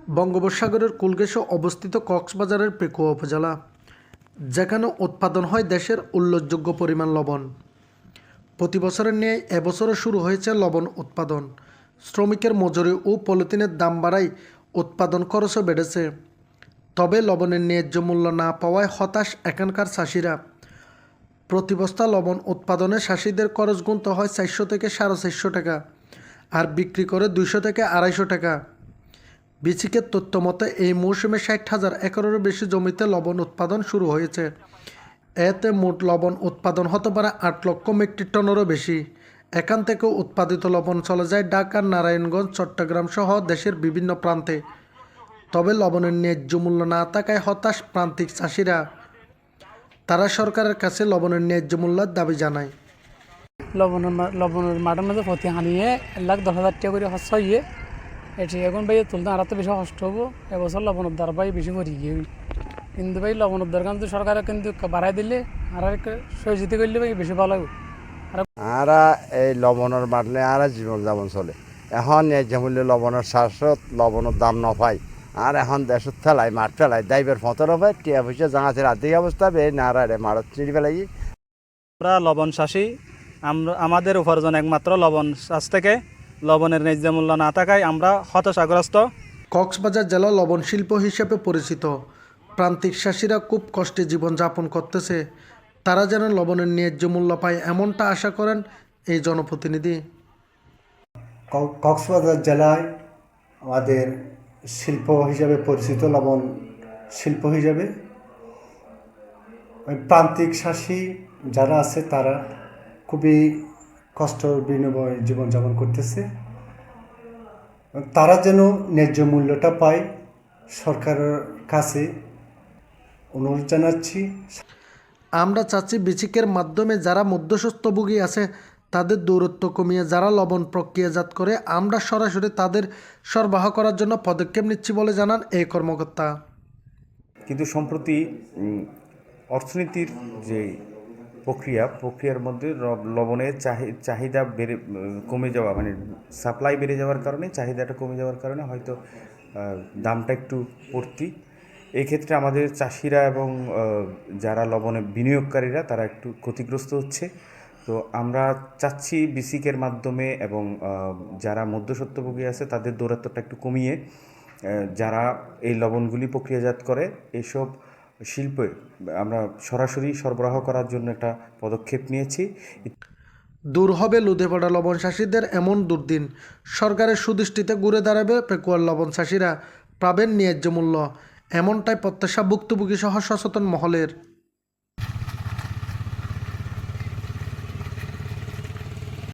বঙ্গোপসাগরের কূলঘেঁষে অবস্থিত কক্সবাজারের পেকুয়া উপজেলা, যেখানে উৎপাদন হয় দেশের উল্লেখযোগ্য পরিমাণ লবণ। প্রতি বছরের ন্যায় এবছরও শুরু হয়েছে লবণ উৎপাদন। শ্রমিকের মজুরি ও পলিথিনের দাম বাড়ায় উৎপাদন খরচও বেড়েছে। তবে লবণের ন্যায্য মূল্য না পাওয়ায় হতাশ এখানকার চাষিরা। প্রতি বস্তা লবণ উৎপাদনে চাষিদের খরচ গুনতে হয় 400 থেকে 450 টাকা, আর বিক্রি করে 200 থেকে 250 টাকা। বিসিকের তথ্য মতে এই মৌসুমে 60,000 একরেরও বেশি জমিতে লবণ উৎপাদন শুরু হয়েছে। এতে মোট লবণ উৎপাদন হতে পারে 8 লক্ষ মেট্রিক টনেরও বেশি। এখান থেকে উৎপাদিত লবণ চলে যায় ঢাকা, নারায়ণগঞ্জ, চট্টগ্রাম সহ দেশের বিভিন্ন প্রান্তে। তবে লবণের ন্যায্য মূল্য না থাকায় হতাশ প্রান্তিক চাষিরা। তারা সরকারের কাছে লবণের ন্যায্য মূল্যের দাবি জানায়। লবণের মাঠের মধ্যে প্রতি হানিয়ে 1,10,000 টাকা করে খরচ হইয়ে এটি এখন ভাই তুলতে আর তো বেশি কষ্ট হবো। এবছর লবণের দ্বার ভাই বেশি করি গিয়ে, কিন্তু ভাই লবণের দ্বার কিন্তু সরকারে কিন্তু বাড়াই দিলে আর সহযোগিতা করলে ভাই বেশি ভালো হবে। আর এই লবণের মারলে আর জীবন যাপন চলে। এখন এই যেমন লবণের শ্বাসত লবণের দাম ন পাই, আর এখন দেশের ফেলাই মাঠ ফেলাই দাইবের ফতর হবে টিয়া পয়সা জাঙাছের আর্থিক অবস্থা বে না মারত চিনি ফেলাই। আমরা লবণ চাষি, আমাদের উপার্জন একমাত্র লবণ চাষ থেকে। লবণের ন্যায্য মূল্য না থাকায় আমরা হতাশাগ্রস্ত। কক্সবাজার জেলা লবণ শিল্প হিসেবে পরিচিত। প্রান্তিক চাষিরা খুব কষ্টে জীবনযাপন করতেছে। তারা যেন লবণের ন্যায্য মূল্য পায় এমনটা আশা করেন এই জনপ্রতিনিধি। কক্সবাজার জেলায় আমাদের শিল্প হিসাবে পরিচিত, লবণ শিল্প হিসাবে প্রান্তিক চাষি যারা আছে তারা খুবই কষ্ট বিনিময়ে জীবনযাপন করতেছে। তারা যেন ন্যায্য মূল্যটা পায়, সরকারের কাছে অনুরোধ জানাচ্ছি। আমরা চাচ্ছি বিসিকের মাধ্যমে যারা মধ্যস্বত্বভোগী আছে তাদের দূরত্ব কমিয়ে যারা লবণ প্রক্রিয়াজাত করে আমরা সরাসরি তাদের সরবরাহ করার জন্য পদক্ষেপ নিচ্ছি বলে জানান এই কর্মকর্তা। কিন্তু সম্প্রতি অর্থনীতির যে প্রক্রিয়ার মধ্যে লবণের চাহিদা কমে যাওয়া, মানে সাপ্লাই বেড়ে যাওয়ার কারণে চাহিদাটা কমে যাওয়ার কারণে হয়তো দামটা একটু পড়তি। এই ক্ষেত্রে আমাদের চাষিরা এবং যারা লবণে বিনিয়োগকারীরা তারা একটু ক্ষতিগ্রস্ত হচ্ছে। তো আমরা চাচ্ছি বিসিকের মাধ্যমে এবং যারা মধ্যস্বত্বভোগী আছে তাদের দৌরাত্ম্যটা একটু কমিয়ে যারা এই লবণগুলি প্রক্রিয়াজাত করে এইসব শিল্পে আমরা সরাসরি সরবরাহ করার জন্য একটা পদক্ষেপ নিয়েছি। দূর হবে লুধে পড়া লবণ চাষিদের এমন দুর্দিন। সরকারের সুদৃষ্টিতে ঘুরে দাঁড়াবে পেকুয়ার লবণ চাষিরা, পাবেন ন্যায্য মূল্য, এমনটাই প্রত্যাশা ভুক্তভোগী সহ সচেতন মহলের।